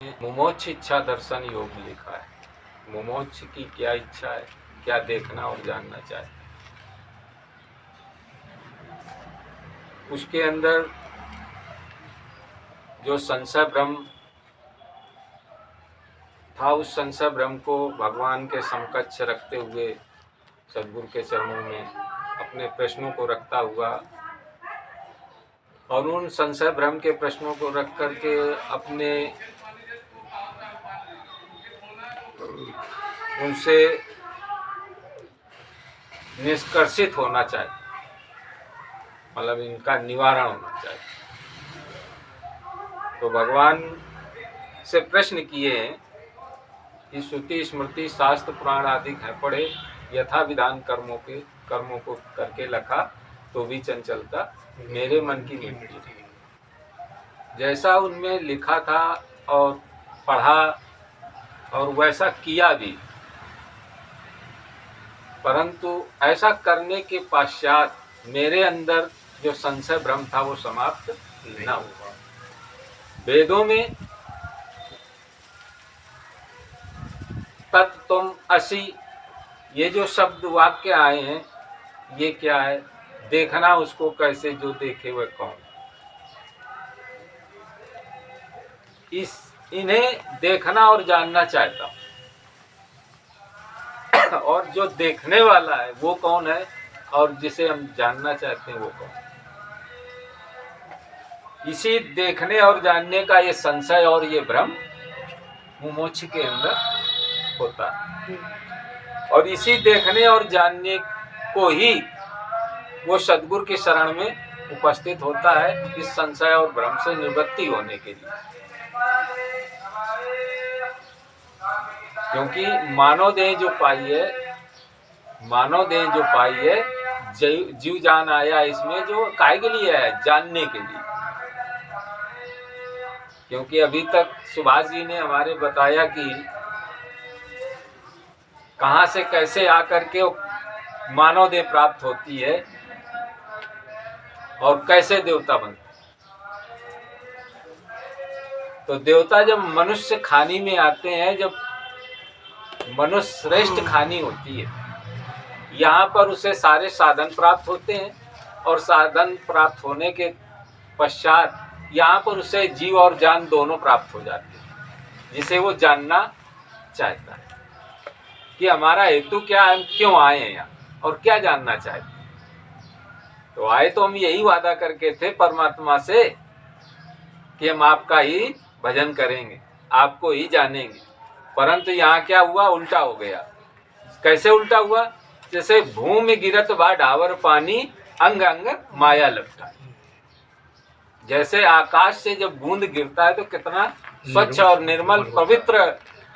मुमोक्ष इच्छा दर्शन योग लिखा है। मुमोक्ष की क्या इच्छा है, क्या देखना और जानना चाहता है। उसके अंदर जो संशय भ्रम था, उस संशय भ्रम को भगवान के समकक्ष रखते हुए सद्गुरु के चरणों में अपने प्रश्नों को रखता हुआ और उन संशय भ्रम के प्रश्नों को रख करके अपने उनसे निष्कर्षित होना चाहिए, मतलब इनका निवारण होना चाहिए। तो भगवान से प्रश्न किए कि श्रुति स्मृति शास्त्र पुराण आदि है पढ़े, यथा विधान कर्मों को करके लखा तो भी चंचलता मेरे मन की मिट्टी। जैसा उनमें लिखा था और पढ़ा और वैसा किया भी, परंतु ऐसा करने के पश्चात मेरे अंदर जो संशय भ्रम था वो समाप्त न हुआ। वेदों में तत्त्वम असि ये जो शब्द वाक्य आए हैं, ये क्या है? देखना उसको कैसे, जो देखे वह कौन। इन्हें देखना और जानना चाहता हूं। और जो देखने वाला है वो कौन है, और जिसे हम जानना चाहते हैं वो कौन। इसी देखने और जानने का ये संशय और ये भ्रम मुमोक्ष के अंदर होता है, और इसी देखने और जानने को ही वो सद्गुरु की शरण में उपस्थित होता है, इस संशय और भ्रम से निवृत्ति होने के लिए। क्योंकि मानव देह जो पाई है, जीव जान आया इसमें जो काहे के लिए है? जानने के लिए। क्योंकि अभी तक सुभाष जी ने हमारे बताया कि कहां से कैसे आकर के मानव देह प्राप्त होती है और कैसे देवता बनता। तो देवता जब मनुष्य खानी में आते हैं, जब मनुष्य श्रेष्ठ खानी होती है, यहाँ पर उसे सारे साधन प्राप्त होते हैं, और साधन प्राप्त होने के पश्चात यहाँ पर उसे जीव और जान दोनों प्राप्त हो जाते हैं, जिसे वो जानना चाहता है कि हमारा हेतु क्या है, हम क्यों आए हैं यहाँ, और क्या जानना चाहते हैं। तो आए तो हम यही वादा करके थे परमात्मा से कि हम आपका ही भजन करेंगे, आपको ही जानेंगे। परंतु यहाँ क्या हुआ? उल्टा हो गया। कैसे उल्टा हुआ? जैसे भूमि गिरत बा ढावर पानी, अंग अंग माया लपटा। जैसे आकाश से जब बूंद गिरता है तो कितना स्वच्छ और निर्मल पवित्र,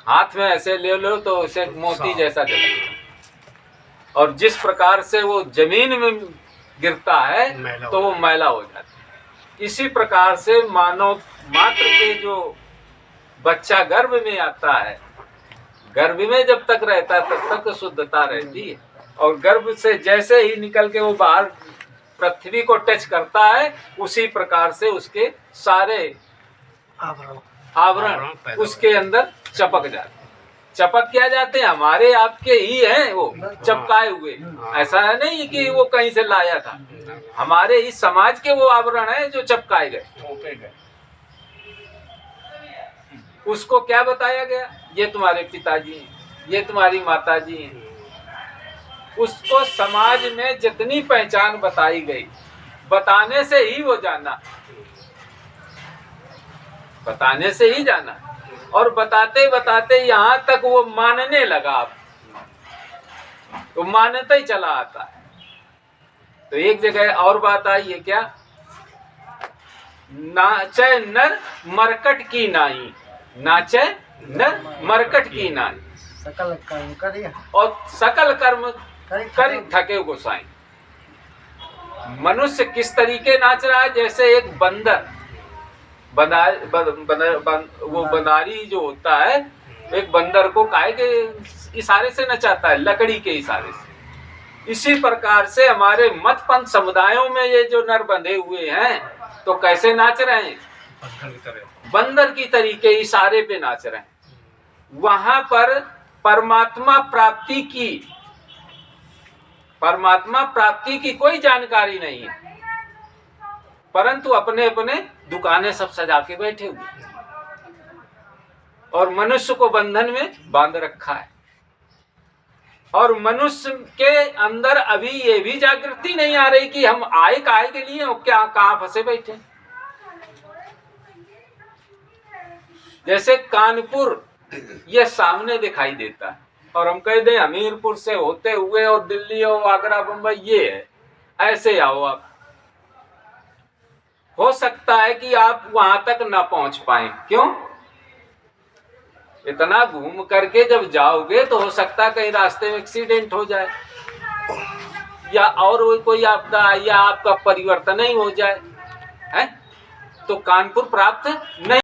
हाथ में ऐसे ले लो तो उसे मोती जैसा जलता है। और जिस प्रकार से वो जमीन में गिरता है तो वो मैला हो जाता है। इसी प्रकार से मानव मात्र के जो बच्चा गर्भ में आता है, गर्भ में जब तक रहता है तब तक शुद्धता रहती है, और गर्भ से जैसे ही निकल के वो बाहर पृथ्वी को टच करता है, उसी प्रकार से उसके सारे आवरण उसके अंदर चपक जाते हैं। चपक क्या जाते हैं? हमारे आपके ही हैं वो चपकाए हुए। ऐसा है नहीं कि वो कहीं से लाया था, हमारे ही समाज के वो आवरण है जो चपकाए गए। उसको क्या बताया गया? ये तुम्हारे पिताजी हैं, ये तुम्हारी माताजी हैं। उसको समाज में जितनी पहचान बताई गई, बताने से ही वो जाना, बताने से ही जाना। और बताते बताते यहाँ तक वो मानने लगा, तो मानता ही चला आता है। तो एक जगह और बात आई है, क्या? नाचे नर मरकट की नाई, नाचे नर मरकट की नाई, सकल कर्म करिए और सकल कर्म कर थके गोसाई। मनुष्य किस तरीके नाच रहा है? जैसे एक बंदर, वो बंदारी जो होता है, एक बंदर को काहे के इशारे से नचाता है, लकड़ी के इशारे से। इसी प्रकार से हमारे मत पंथ समुदायों में ये जो नर बंधे हुए हैं, तो कैसे नाच रहे हैं? बंदर की तरीके इशारे पे नाच रहे हैं। वहां पर परमात्मा प्राप्ति की कोई जानकारी नहीं है, परंतु अपने अपने दुकानें सब सजा के बैठे हुए हैं और मनुष्य को बंधन में बांध रखा है। और मनुष्य के अंदर अभी ये भी जागृति नहीं आ रही कि हम आए काहे के लिए और क्या कहां फंसे बैठे। जैसे कानपुर ये सामने दिखाई देता है और हम कह दें हमीरपुर से होते हुए और दिल्ली और आगरा बंबई ये है, ऐसे आओ आप, हो सकता है कि आप वहां तक ना पहुंच पाए। क्यों? इतना घूम करके जब जाओगे तो हो सकता है कहीं रास्ते में एक्सीडेंट हो जाए या और कोई आपदा या आपका परिवर्तन ही हो जाए, है तो कानपुर प्राप्त नहीं